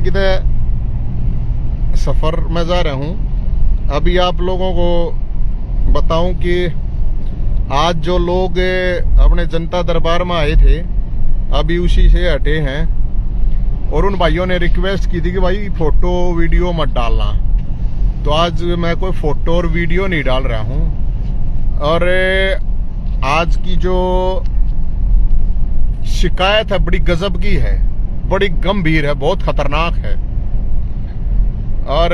कितने सफ़र में जा रहा हूँ। अभी आप लोगों को बताऊं कि आज जो लोग अपने जनता दरबार में आए थे अभी उसी से हटे हैं और उन भाइयों ने रिक्वेस्ट की थी कि भाई फोटो वीडियो मत डालना। तो आज मैं कोई फोटो और वीडियो नहीं डाल रहा हूँ। और आज की जो शिकायत है बड़ी गजब की है, बड़ी गंभीर है, बहुत खतरनाक है। और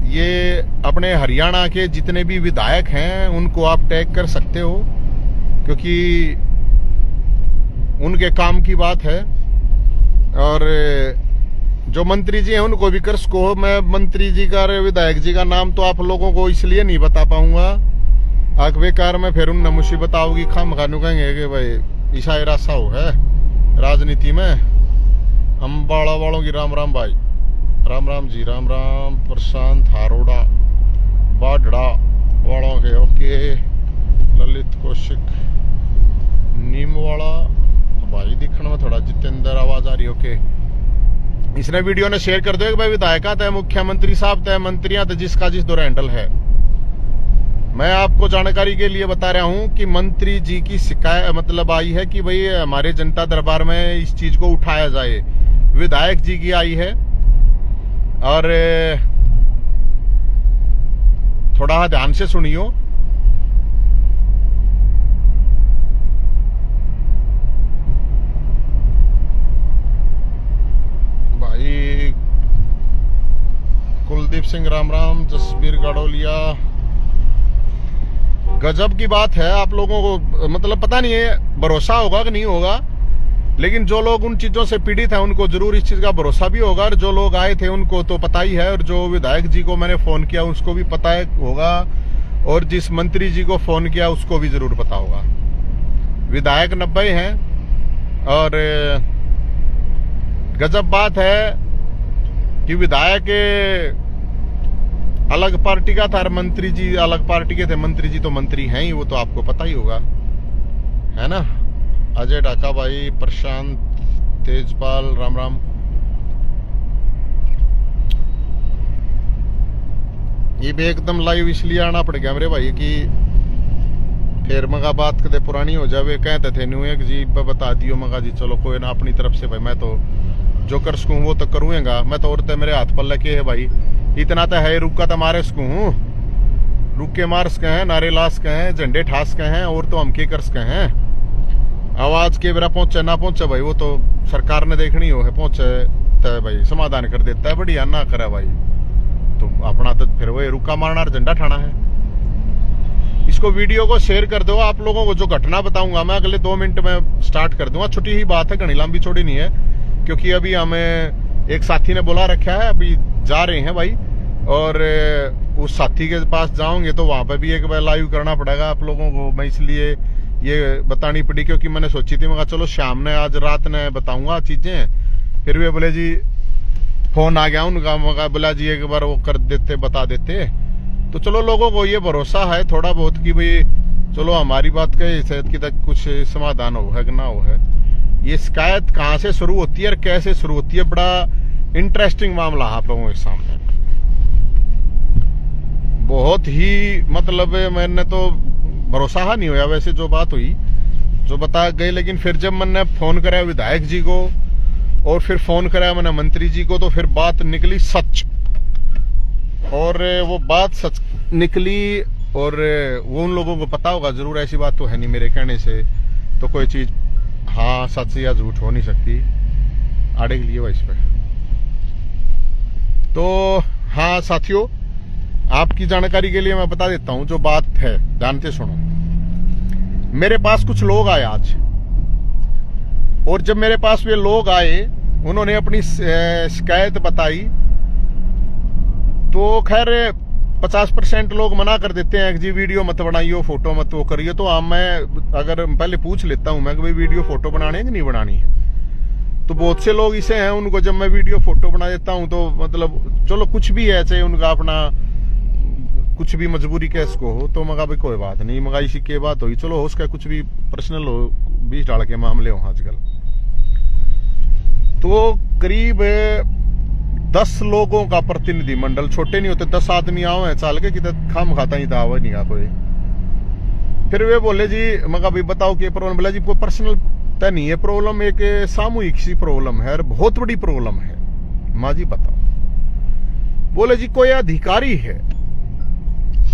ये अपने हरियाणा के जितने भी विधायक हैं उनको आप टैग कर सकते हो, क्योंकि उनके काम की बात है। और जो मंत्री जी हैं उनको भी कर सको। मैं मंत्री जी का और विधायक जी का नाम तो आप लोगों को इसलिए नहीं बता पाऊंगा, आगे कार में फिर उन मुसीबत आओगी, खाम खानू कहेंगे कि भाई ईसा रासा हो है राजनीति में। अम्बाड़ा वालों की राम राम भाई, राम राम जी, राम राम। प्रशांत हारोड़ा बाढ़ड़ा वालों के ओके। ललित कौशिक नीमवाड़ा भाई दिखने में थोड़ा जितेंद्र आवाज आ रही ओके। इसने वीडियो ने शेयर कर दो कि भाई विधायक तय मुख्यमंत्री साहब तय मंत्रियां तय जिसका जिस दो हैंडल है। मैं आपको जानकारी के लिए बता रहा हूं कि मंत्री जी की शिकायत मतलब आई है कि भाई हमारे जनता दरबार में इस चीज को उठाया जाए। विधायक जी की आई है और थोड़ा ध्यान से सुनियो। भाई कुलदीप सिंह राम राम, जसबीर गाड़ोलिया। गजब की बात है। आप लोगों को मतलब पता नहीं है भरोसा होगा कि नहीं होगा, लेकिन जो लोग उन चीजों से पीड़ित हैं उनको जरूर इस चीज का भरोसा भी होगा। और जो लोग आए थे उनको तो पता ही है, और जो विधायक जी को मैंने फोन किया उसको भी पता है होगा, और जिस मंत्री जी को फोन किया उसको भी जरूर पता होगा। विधायक 90 हैं और गजब बात है कि विधायक अलग पार्टी का था और मंत्री जी अलग पार्टी के थे। मंत्री जी तो मंत्री हैं ही, वो तो आपको पता ही होगा, है ना। अजय ढाका भाई, प्रशांत तेजपाल राम राम। ये भी एकदम लाइव इसलिए आना पड़ गया मेरे भाई कि फिर मगा बात कदे पुरानी हो जावे। कहते थे न्यू एक जी बता दियो मगा जी, चलो कोई ना अपनी तरफ से भाई मैं तो जो कर सकूं वो तो करूँगा। मैं तो औरतें मेरे हाथ पर लगे है भाई, इतना तो है रुका तो मारे सकूं हूँ, रुक के मार सके हैं, नारे ला सके हैं, झंडे ठास के हैं, और तो हम के कर सके हैं। आवाज के बेरा पहुंचे ना पहुंचे भाई वो तो सरकार ने देखनी हो है, पहुंचे तो भाई समाधान कर देता है, बढ़िया ना करे भाई तो अपना तो फिर वही रुका मारना और झंडा ठाना है। इसको वीडियो को शेयर कर दो। आप लोगों को जो घटना बताऊंगा मैं अगले 2 मिनट में स्टार्ट कर दूंगा। छोटी ही बात है, घनी लंबी छोड़ी नहीं है, क्योंकि अभी हमें एक साथी ने बुला रखा है, अभी जा रहे हैं भाई। और उस साथी के पास जाओगे तो वहां पे भी एक बार लाइव करना पड़ेगा आप लोगों को। मैं इसलिए ये बतानी पड़ी क्योंकि मैंने सोची थी, मैं चलो शाम ने आज रात ने बताऊंगा चीजें। फिर वे बोले जी फोन आ गया उनका, मगा बोला जी एक बार वो कर देते बता देते। तो चलो लोगों को ये भरोसा है थोड़ा बहुत कि भाई चलो हमारी बात के सेहत की तक कुछ समाधान हो है कि ना हो है। ये शिकायत कहाँ से शुरू होती है और कैसे शुरू होती है, बड़ा इंटरेस्टिंग मामला आप लोगों के सामने। बहुत ही मतलब मैंने तो भरोसा नहीं हुआ वैसे जो बात हुई जो बता गए, लेकिन फिर जब मैंने फोन कराया विधायक जी को और फिर फोन कराया मैंने मंत्री जी को, तो फिर बात निकली सच। और वो बात सच निकली और वो उन लोगों को पता होगा जरूर, ऐसी बात तो है नहीं मेरे कहने से तो कोई चीज हाँ सच या झूठ हो नहीं सकती। आड़े के लिए इस पे तो हाँ साथियों, आपकी जानकारी के लिए मैं बता देता हूं जो बात है, जानते सुनो। मेरे पास कुछ लोग आए आज, और जब मेरे पास वे लोग आए उन्होंने अपनी शिकायत बताई, तो खैर 50% लोग मना कर देते हैं कि जी वीडियो मत बनाइयो, फोटो मत वो करिए। तो हाँ मैं अगर पहले पूछ लेता हूं मैं कि भाई वीडियो फोटो बनानी है कि नहीं बनानी है। तो बहुत से लोग इसे हैं उनको जब मैं वीडियो फोटो बना देता हूं तो मतलब चलो कुछ भी है, चाहे उनका अपना कुछ भी मजबूरी कैस को हो, तो मगा भाई कोई बात नहीं, मगा इसी की बात होगी, चलो उसका कुछ भी पर्सनल हो, 20 डाल के मामले हो आजकल। तो करीब 10 लोगों का प्रतिनिधि मंडल, छोटे नहीं होते, 10 आदमी आवे चाल के कितने खाम खाता ही था नहीं आ कोई। फिर वे बोले जी मगा भाई बताओ क्या प्रॉब्लम। बोला जी कोई पर्सनल तय नहीं है प्रॉब्लम, एक सामूहिक सी प्रॉब्लम है और बहुत बड़ी प्रॉब्लम है। माँ जी बताओ। बोले जी कोई अधिकारी है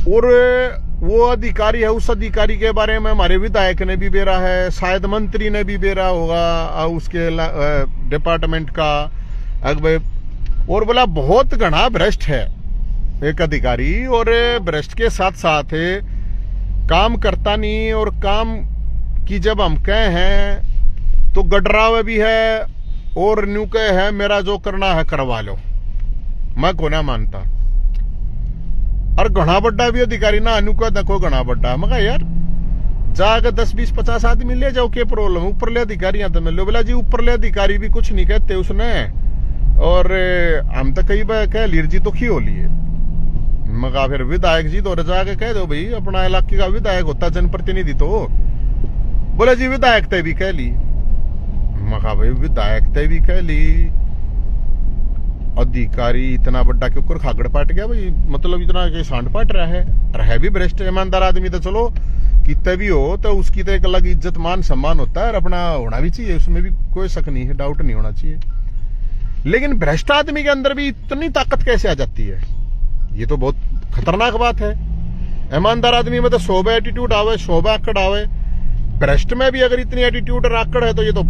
और वो अधिकारी है, उस अधिकारी के बारे में हमारे विधायक ने भी बेरा है, शायद मंत्री ने भी बेरा होगा उसके डिपार्टमेंट का अगवे। और बोला बहुत घना भ्रष्ट है एक अधिकारी, और भ्रष्ट के साथ साथ काम करता नहीं, और काम की जब हम कहे हैं तो गडरावे भी है, और न्यू कहे है मेरा जो करना है करवा लो। मैं को ना मानता। और घना बड्डा भी अधिकारी ना अनुका देखो घना बड्डा। मगर यार जाकर 10 20 50 आदमी ले जाओ, क्या प्रॉब्लम। ऊपरले अधिकारी तो मिल लो। बोला जी ऊपरले अधिकारी भी कुछ नहीं कहते उसने, और हम तो कई बार कह लीर जी तो खी हो लिए। मगा फिर विधायक जी तो जाके कह दो भाई अपना इलाके का विधायक होता जनप्रतिनिधि तो। बोले जी विधायक तय भी कह ली। मगा भाई विधायक तय भी कह ली, अधिकारी इतना बड़ा के ऊपर खागड़ पाट गया भाई, मतलब इतना के सांड पाट रहा है भी भ्रष्ट ईमानदार आदमी तो चलो कितने भी हो तो उसकी तो एक अलग इज्जत मान सम्मान होता है और अपना होना भी चाहिए, उसमें भी कोई शक नहीं है, डाउट नहीं होना चाहिए। लेकिन भ्रष्ट आदमी के अंदर भी इतनी ताकत कैसे आ जाती है, ये तो बहुत खतरनाक बात है। ईमानदार आदमी में तो 100 एटीट्यूड आवे, 100 आकड़ आवे, भ्रष्ट में भी अगर इतनी एटीट्यूड और आकड़ है तो ये तो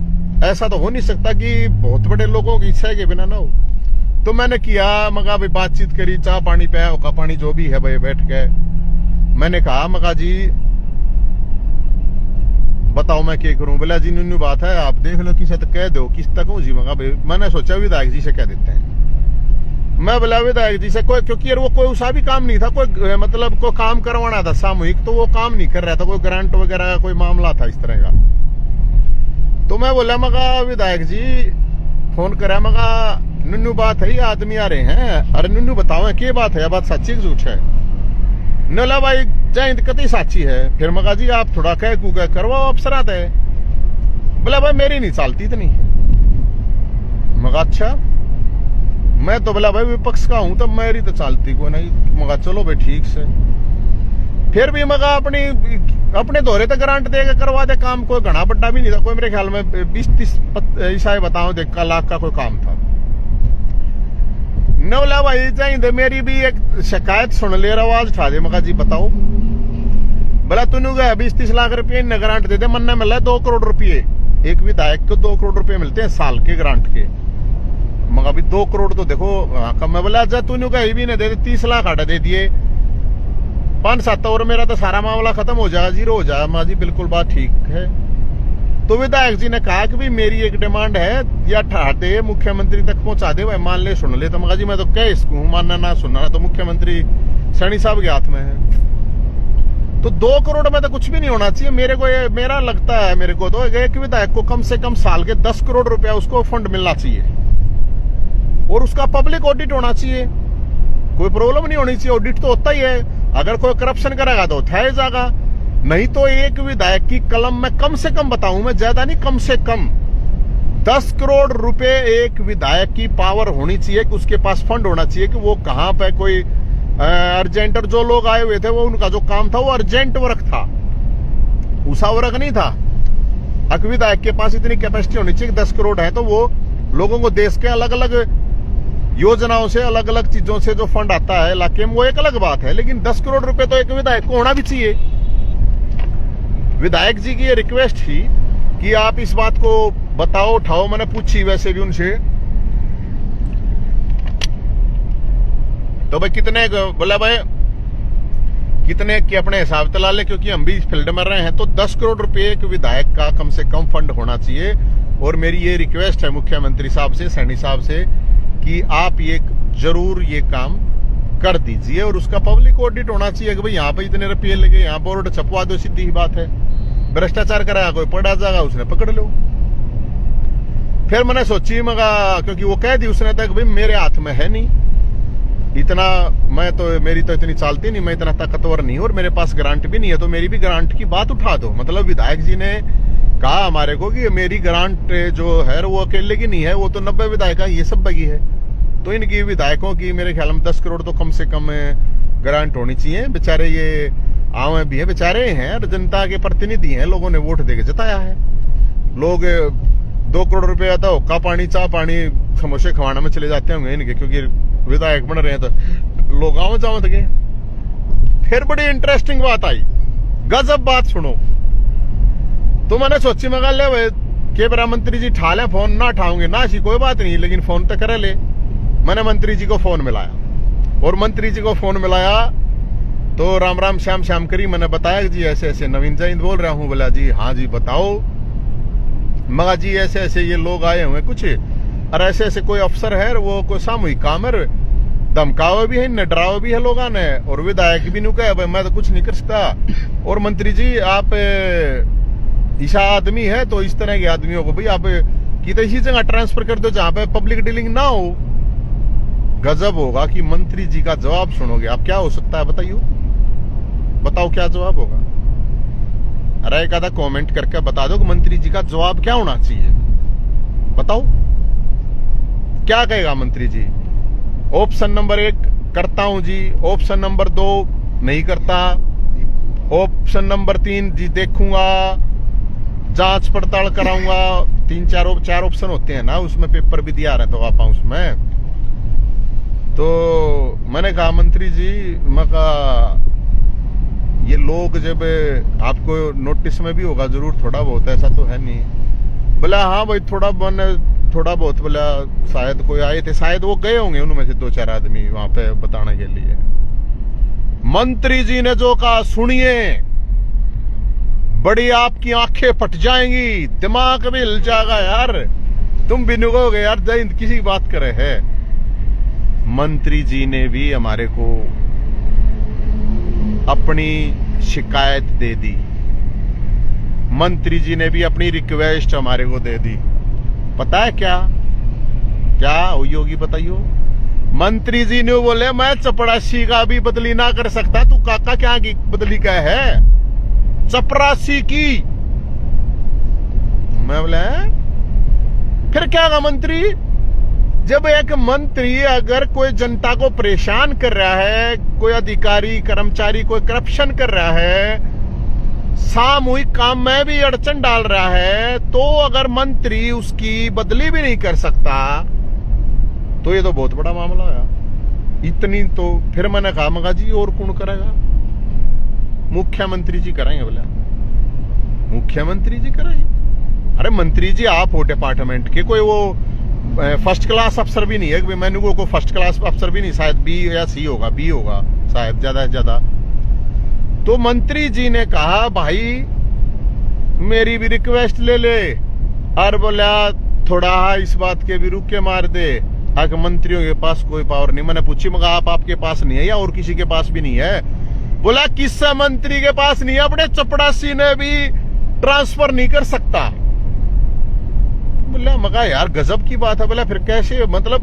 ऐसा तो हो नहीं सकता कि बहुत बड़े लोगों की इच्छा के बिना ना हो। तो मैंने किया, मगा भाई बातचीत करी, चाय पानी पिया, ओका पानी जो भी है भाई बैठ के। मैंने कहा मगा जी बताओ मैं क्या करूं। बोला जी न्यू बात है आप देख लो, किसी तक कह दो, किस तक हो जी। मगा भाई मैंने सोचा विधायक जी से कह देते हैं। मैं बोला विधायक जी से कोई, क्योंकि यार वो कोई उसा भी काम नहीं था, कोई मतलब कोई काम करवाना था सामूहिक, तो वो काम नहीं कर रहा था, कोई ग्रांट वगैरह का कोई मामला था इस तरह का। तो मैं बोला मगा विधायक जी फोन करा, मगा नुन्नू बात है, आदमी आ रहे हैं, अरे नुन्नू बताओ क्या बात है, बात सच्ची झूठ है। नला भाई जय कति साची है। फिर मगा जी आप थोड़ा कह कूकह करवाओ अफसर आता है। बोला भाई मेरी नहीं चलती इतनी। मगा अच्छा, मैं तो बोला भाई विपक्ष का हूं तो मेरी तो चलती को नहीं। मगा चलो भाई ठीक से। फिर भी मगा अपने दौरे तक ग्रांट देकर करवा दे काम, कोई घना बड्डा भी नहीं था, कोई मेरे ख्याल में 20-30 ईसाई बताओ देख का लाख का कोई काम था। न बोला भाई चाहिए मेरी भी एक शिकायत सुन ले, आवाज उठा दे। मगा जी बताओ। बोला तूने गया 20-30 लाख रुपये न ग्रांट दे दे, मन ने मिला 2 करोड़ रुपये। एक विधायक को 2 करोड़ रुपये मिलते हैं साल के ग्रांट के। मगा भी 2 करोड़ तो देखो कम। मैं बोला अच्छा तूने कहीं भी न दे दे, 30 लाख आटा दे दिए, 5-7 और मेरा तो सारा मामला खत्म हो जाएगा, जीरो हो जाएगा। माँ जी बिल्कुल बात ठीक है। तो विधायक जी ने कहा कि भी मेरी एक डिमांड है, या ठहर दे मुख्यमंत्री तक पहुंचा दे, भाई मान ले सुन ले। तो मगा जी मैं तो कह इसको मानना ना सुनना, तो मुख्यमंत्री सैनी साहब के हाथ में है। तो 2 करोड़ में तो कुछ भी नहीं होना चाहिए मेरे को, ये मेरा लगता है मेरे को तो एक विधायक को कम से कम साल के 10 करोड़ रुपया उसको फंड मिलना चाहिए, और उसका पब्लिक ऑडिट होना चाहिए, कोई प्रॉब्लम नहीं होनी चाहिए। ऑडिट तो होता ही है, अगर कोई करप्शन करेगा तो उठाया जाएगा। नहीं तो एक विधायक की कलम में कम से कम बताऊं मैं, ज्यादा नहीं कम से कम 10 करोड़ रुपए एक विधायक की पावर होनी चाहिए कि उसके पास फंड होना चाहिए कि वो कहां पे कोई अर्जेंट, जो लोग आए हुए थे वो उनका जो काम था वो अर्जेंट वर्क था, उषा वर्क नहीं था। अगर विधायक के पास इतनी कैपेसिटी होनी चाहिए कि 10 करोड़ है तो वो लोगों को देश के अलग अलग योजनाओं से, अलग अलग चीजों से जो फंड आता है इलाके में, वो एक अलग बात है। लेकिन 10 करोड़ रुपए तो एक विधायक को होना भी चाहिए। विधायक जी की ये रिक्वेस्ट थी कि आप इस बात को बताओ, उठाओ। मैंने पूछी वैसे भी उनसे, तो भाई कितने, बोला भाई कितने के अपने हिसाब तला ले, क्योंकि हम भी इस फील्ड में रहे हैं। तो 10 करोड़ रुपए एक विधायक का कम से कम फंड होना चाहिए। और मेरी ये रिक्वेस्ट है मुख्यमंत्री साहब से, सैनी साहब से, कि आप ये जरूर ये काम कर दीजिए, और उसका पब्लिक ऑडिट होना चाहिए कि भाई यहाँ पे इतने रुपये लगे, यहाँ बोर्ड छपवा दो, सीधी ही बात है। भ्रष्टाचार कराया कोई पड़ा जाएगा, उसने पकड़ लो। फिर मैंने सोची मगा, क्योंकि वो कह दी उसने तक भाई मेरे हाथ में है नहीं इतना, मैं तो मेरी तो इतनी चालती नहीं, मैं इतना ताकतवर नहीं, और मेरे पास ग्रांट भी नहीं है, तो मेरी भी ग्रांट की बात उठा दो। मतलब विधायक जी ने कहा हमारे को कि मेरी ग्रांट जो है वो अकेले की नहीं है, वो तो 90 विधायक ये सब बगी है। तो इनकी विधायकों की मेरे ख्याल में 10 करोड़ तो कम से कम ग्रांट होनी चाहिए। बेचारे ये आवे भी है, बेचारे हैं, जनता के प्रतिनिधि हैं, लोगों ने वोट देके जताया है। लोग 2 करोड़ रुपया तो हुक्का पानी, चाह पानी, समोसे खवाना में चले जाते होंगे इनके, क्योंकि विधायक बन रहे हैं तो लोग आवे जावत गए। फिर बड़ी इंटरेस्टिंग बात आई, गजब बात सुनो। तो मैंने सोची मगा ले के बरा मंत्री जी ठा ले फोन, ना उठाऊंगे ना ऐसी कोई बात नहीं, लेकिन फोन तो करे ले। मैंने मंत्री जी को फोन मिलाया और मंत्री जी को फोन मिलाया तो राम राम श्याम श्याम करी। मैंने बताया जी ऐसे ऐसे नवीन जैन बोल रहा हूँ। बोला जी हाँ जी बताओ। मगा जी ऐसे ऐसे ये लोग आए हुए कुछ, और ऐसे ऐसे कोई अफसर है, वो कोई सामूहिक काम है, धमकावा भी है, न डरावा भी है लोगों ने, और विधायक भी नहीं कहे मैं तो कुछ नहीं कर सकता। और मंत्री जी आप ईशा आदमी है तो इस तरह के आदमियों को भाई आप की तो इसी जगह ट्रांसफर कर दो जहां पे पब्लिक डीलिंग ना हो। गजब होगा कि मंत्री जी का जवाब सुनोगे आप, क्या हो सकता है बताइए, बताओ क्या जवाब होगा। अरे एक आधा कॉमेंट करके बता दो कि मंत्री जी का जवाब क्या होना चाहिए, बताओ क्या कहेगा मंत्री जी। ऑप्शन नंबर 1 करता हूं जी, ऑप्शन नंबर 2 नहीं करता, ऑप्शन नंबर 3 जी देखूंगा, जांच पड़ताल कराऊंगा। 3-4 ऑप्शन होते हैं ना उसमें, पेपर भी दिया रहता तो आप उसमें। तो मैंने कहा मंत्री जी, मैं कहा ये लोग जब आपको नोटिस में भी होगा जरूर थोड़ा बहुत, ऐसा तो है नहीं। बोला हाँ भाई थोड़ा बहुत, बोला शायद कोई आए थे, शायद वो गए होंगे उनमें से 2-4 आदमी वहां पे बताने के लिए। मंत्री जी ने जो कहा सुनिए, बड़ी आपकी आंखें फट जाएंगी, दिमाग भी हिल जाएगा यार, तुम भी नुगोगे यार जय किसी बात करे है। मंत्री जी ने भी हमारे को अपनी शिकायत दे दी, मंत्री जी ने भी अपनी रिक्वेस्ट हमारे को दे दी। पता है क्या होगी बताइयो। मंत्री जी ने बोले मैं चपरासी का भी बदली ना कर सकता, तू काका क्या की बदली का है, चपरासी की। मैं बोला फिर क्या होगा मंत्री, जब एक मंत्री अगर कोई जनता को परेशान कर रहा है, कोई अधिकारी कर्मचारी कोई करप्शन कर रहा है, सामूहिक काम में भी अड़चन डाल रहा है, तो अगर मंत्री उसकी बदली भी नहीं कर सकता तो ये तो बहुत बड़ा मामला है। इतनी तो फिर मैंने कहा मगा जी और कौन करेगा, मुख्यमंत्री जी कराएंगे। बोला मुख्यमंत्री जी कराएंगे। अरे मंत्री जी आप हो डिपार्टमेंट के, कोई वो फर्स्ट क्लास अफसर भी नहीं है, मैंने को फर्स्ट क्लास अफसर भी नहीं, शायद बी या सी होगा, बी होगा शायद ज्यादा से ज्यादा। तो मंत्री जी ने कहा भाई मेरी भी रिक्वेस्ट ले ले, और बोला थोड़ा इस बात के भी रुक के मार दे, अगर मंत्रियों के पास कोई पावर नहीं। मैंने पूछी मगा आपके पास नहीं है या और किसी के पास भी नहीं है। बोला किस मंत्री के पास नहीं है, अपने चपड़ासी ने भी ट्रांसफर नहीं कर सकता। बोला मगा यार गजब की बात है। बोला फिर कैसे, मतलब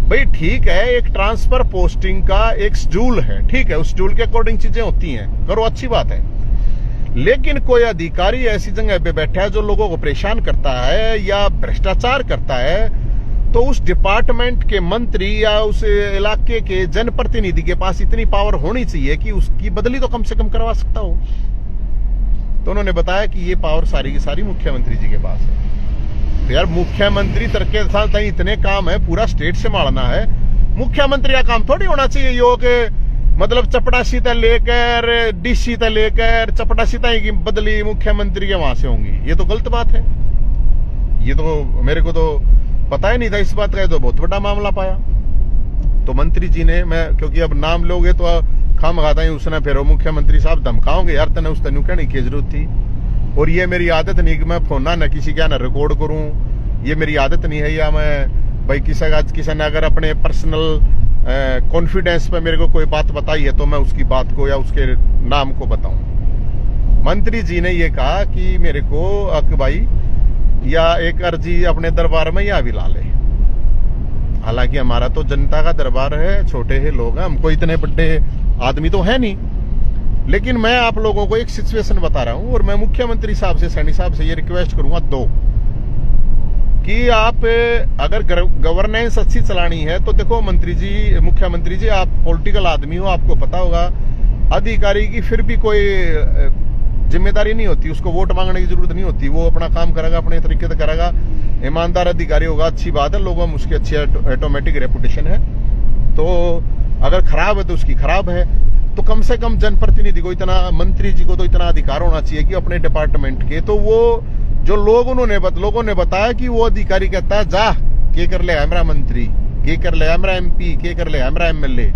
भाई ठीक है एक ट्रांसफर पोस्टिंग का एक शेड्यूल है, ठीक है उस शेड्यूल के अकॉर्डिंग चीजें होती हैं, करो अच्छी बात है। लेकिन कोई अधिकारी ऐसी जगह पे बैठा है जो लोगों को परेशान करता है या भ्रष्टाचार करता है, तो उस डिपार्टमेंट के मंत्री या उस इलाके के जनप्रतिनिधि के पास इतनी पावर होनी चाहिए कि उसकी बदली तो कम से कम करवा सकता हो। तो उन्होंने बताया कि ये पावर सारी की सारी मुख्यमंत्री जी के पास है। तो यार मुख्यमंत्री तरके साथ इतने काम है, पूरा स्टेट से मारना है, मुख्यमंत्री का काम थोड़ी होना चाहिए योग, मतलब चपड़ासी तक लेकर डीसी तक लेकर चपड़ासी तक की बदली मुख्यमंत्री के वहां से होंगी। ये तो गलत बात है, ये तो मेरे को तो पता ही नहीं था इस बात का, तो बहुत बड़ा मामला पाया। तो मंत्री जी ने, मैं क्योंकि अब नाम लोगे तो खाम खाता ही उसने, फिर मुख्यमंत्री साहब धमकाओगे यार तने उस तेन कहने की जरूरत थी। और ये मेरी आदत नहीं कि मैं फोन ना किसी का ना रिकॉर्ड करूं, ये मेरी आदत नहीं है। या मैं भाई किसी ने अगर अपने पर्सनल कॉन्फिडेंस पे मेरे को कोई बात बताई है तो मैं उसकी बात को या उसके नाम को बताऊं। मंत्री जी ने ये कहा कि मेरे को अक भाई या एक अर्जी अपने दरबार में या भी ला ले। हालांकि हमारा तो जनता का दरबार है, छोटे ही लोग हैं, हमको इतने बड़े आदमी तो है नहीं, लेकिन मैं आप लोगों को एक सिचुएशन बता रहा हूं और मैं मुख्यमंत्री साहब से, सैनी साहब से ये रिक्वेस्ट करूंगा, दो कि आप अगर गवर्नेंस अच्छी चलानी है तो देखो मंत्री जी, मुख्यमंत्री जी, आप पॉलिटिकल आदमी हो, आपको पता होगा अधिकारी की फिर भी कोई जिम्मेदारी नहीं होती, उसको वोट मांगने की जरूरत नहीं होती, वो अपना काम करेगा, अपने तरीके से करेगा, ईमानदार अधिकारी होगा, अच्छी बात है, लोगों में उसकी अच्छी ऑटोमेटिक रेपुटेशन है। तो अगर खराब है तो उसकी खराब है। तो कम से कम जनप्रतिनिधि को इतना, मंत्री जी को तो इतना अधिकार होना चाहिए कि अपने डिपार्टमेंट के, तो वो जो लोगों ने बताया कि वो अधिकारी कहता है जा के कर ले हमारा मंत्री, के कर ले हमारा MP, के कर ले हमारा MLA।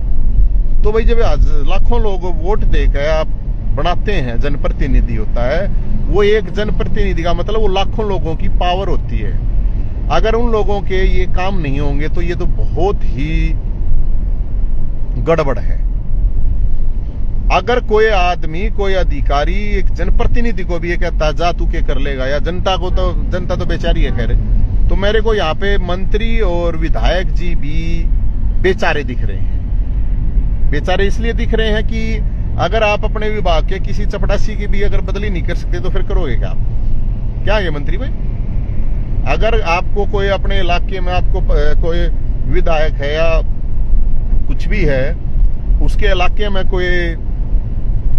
तो भाई जब लाखों लोग वोट देकर आप बनाते हैं, जनप्रतिनिधि होता है वो, एक जनप्रतिनिधि का मतलब वो लाखों लोगों की पावर होती है। अगर उन लोगों के ये काम नहीं होंगे तो ये तो बहुत ही गड़बड़ है। अगर कोई आदमी, कोई अधिकारी एक जनप्रतिनिधि को भी ये कहता जा तू के कर लेगा, या जनता को, तो जनता तो बेचारी है खैर, तो मेरे को यहाँ पे मंत्री और विधायक जी भी बेचारे दिख रहे हैं। बेचारे इसलिए दिख रहे हैं कि अगर आप अपने विभाग के किसी चपड़ासी की भी अगर बदली नहीं कर सकते तो फिर करोगे क्या आप? क्या है मंत्री भाई? अगर आपको कोई अपने इलाके में आपको कोई विधायक है या कुछ भी है, उसके इलाके में कोई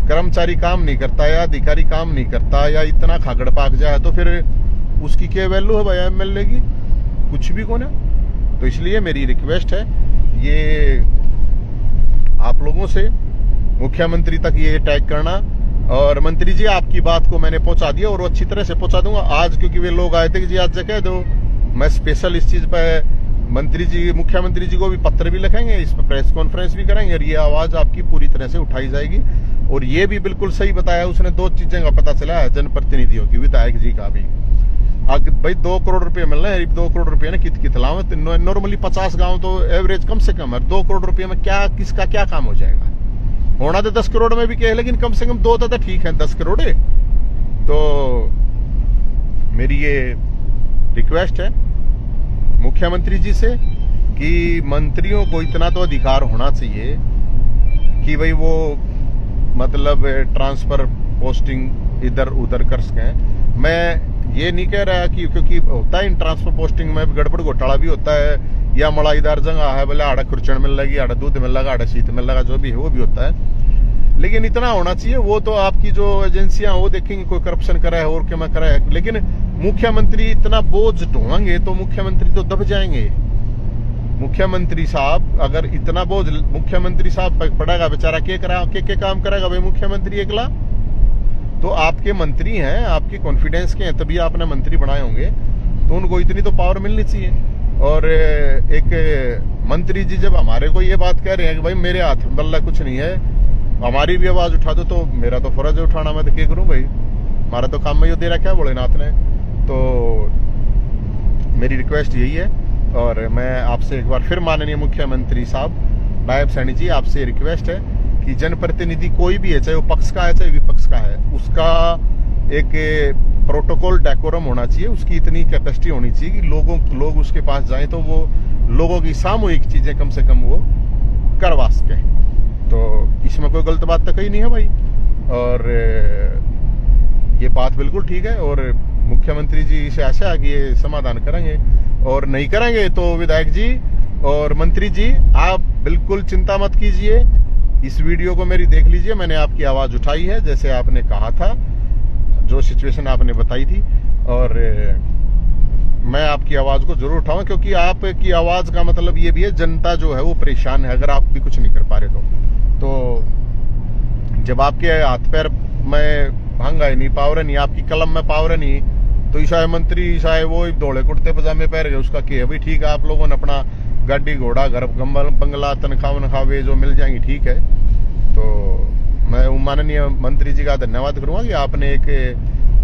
कर्मचारी काम नहीं करता या अधिकारी काम नहीं करता या इतना खागड़ पाक जाए, तो फिर उसकी क्या वैल्यू है भाई MLA की? कुछ भी कौन है। तो इसलिए मेरी रिक्वेस्ट है ये आप लोगों से, मुख्यमंत्री तक ये टैग करना। और मंत्री जी आपकी बात को मैंने पहुंचा दिया और अच्छी तरह से पहुंचा दूंगा आज, क्योंकि वे लोग आए थे कि जी आज कह दो, मैं स्पेशल इस चीज पे मंत्री जी, मुख्यमंत्री जी को भी पत्र भी लिखेंगे, इस पर प्रेस कॉन्फ्रेंस भी करेंगे और ये आवाज आपकी पूरी तरह से उठाई जाएगी। और ये भी बिल्कुल सही बताया उसने, 2 चीजें का पता चला है जनप्रतिनिधियों की, विधायक जी का भी। भाई 2 करोड़ रुपए मिल रहे हैं, 2 करोड़ रुपए ने कित लाओ, नॉर्मली 50 गांव तो एवरेज कम से कम है। 2 करोड़ रुपए में क्या, किसका क्या काम हो जाएगा? होना तो 10 करोड़ में भी कहे, लेकिन कम से कम 2 तो ठीक है, 10 करोड़ है। तो मेरी ये रिक्वेस्ट है मुख्यमंत्री जी से कि मंत्रियों को इतना तो अधिकार होना चाहिए कि भाई वो मतलब ट्रांसफर पोस्टिंग इधर उधर कर सकें। मैं ये नहीं कह रहा कि, क्योंकि होता है इन ट्रांसफर पोस्टिंग में गड़बड़ घोटाला भी होता है, या मलाईदार जगह है बोले आड़ा खुरचन मिल लगी, आड़ा दूध मिल लगा, आड़ा शीत मिल लगा, जो भी है वो भी होता है। लेकिन इतना होना चाहिए, वो तो आपकी जो एजेंसियां वो देखेंगे कोई करप्शन करा है और क्या करा है। लेकिन मुख्यमंत्री इतना बोझ ढोएंगे तो मुख्यमंत्री तो दब जाएंगे। मुख्यमंत्री साहब अगर इतना बोझ मुख्यमंत्री साहब पड़ेगा, बेचारा के काम करेगा भाई मुख्यमंत्री एकला? तो आपके मंत्री हैं, आपके कॉन्फिडेंस के हैं, तभी आपने मंत्री बनाए होंगे, तो उनको इतनी तो पावर मिलनी चाहिए। और एक मंत्री जी जब हमारे को ये बात कह रहे हैं कि भाई मेरे हाथ में बल्ला कुछ नहीं है, हमारी भी आवाज उठा दो, तो मेरा तो फर्ज है उठाना, मैं तो क्या करूं भाई, हमारा तो काम में यो दे रखा है भोलेनाथ ने। तो मेरी रिक्वेस्ट यही है, और मैं आपसे एक बार फिर माननीय मुख्यमंत्री साहब, नायब सैनी जी, आपसे रिक्वेस्ट है कि जनप्रतिनिधि कोई भी है, चाहे वो पक्ष का है चाहे विपक्ष का है, उसका एक प्रोटोकॉल डेकोरम होना चाहिए, उसकी इतनी कैपेसिटी होनी चाहिए कि लोग उसके पास जाएं तो वो लोगों की सामूहिक चीजें कम से कम वो करवा सके। तो इसमें कोई गलत बात तो कही नहीं है भाई, और ये बात बिल्कुल ठीक है। और मुख्यमंत्री जी से आशा है कि ये समाधान करेंगे, और नहीं करेंगे तो विधायक जी और मंत्री जी आप बिल्कुल चिंता मत कीजिए, इस वीडियो को मेरी देख लीजिए, मैंने आपकी आवाज उठाई है जैसे आपने कहा था, जो सिचुएशन आपने बताई थी, और मैं आपकी आवाज को जरूर उठाऊंगा, क्योंकि आपकी आवाज का मतलब ये भी है जनता जो है वो परेशान है, अगर आप भी कुछ नहीं कर पा रहे तो जब आपके हाथ पैर में भांगा ही नहीं, पावर नहीं, आपकी कलम में पावर नहीं, तो ईसाई मंत्री ईसाई वो धोले कुर्ते पजामे पहन गए, उसका क्या भाई? ठीक है, आप लोगों ने अपना गाड़ी घोड़ा घर बंगला तनख्वाह वनख्वाह जो मिल जाएंगी, ठीक है। तो मैं माननीय मंत्री जी का धन्यवाद करूंगा कि आपने एक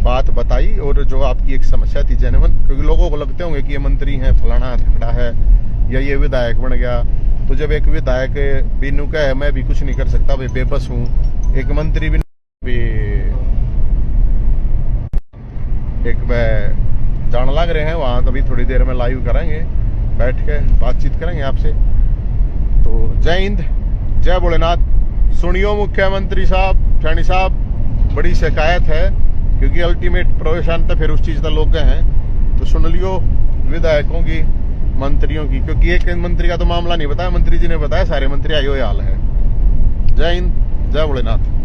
बात बताई, और जो आपकी एक समस्या थी जेन्युइन, क्योंकि लोगों को लगते होंगे कि ये मंत्री है, फलाना खड़ा है, या ये विधायक बन गया, तो जब एक विधायक बीनू का है मैं भी कुछ नहीं कर सकता भाई, बेबस हूँ, एक मंत्री भी एक जान लग रहे हैं वहां, कभी थोड़ी देर में लाइव करेंगे, बैठ के बातचीत करेंगे आपसे। तो जय हिंद, जय भोलेनाथ। सुनियो मुख्यमंत्री साहब, सैनी साहब, बड़ी शिकायत है, क्योंकि अल्टीमेट प्रोविजन तो फिर उस चीज का लोग हैं, तो सुन लियो, विधायकों की, मंत्रियों की, क्योंकि एक मंत्री का तो मामला नहीं बताया, मंत्री जी ने बताया सारे मंत्री आयो हाल है। जय हिंद, जय भोलेनाथ।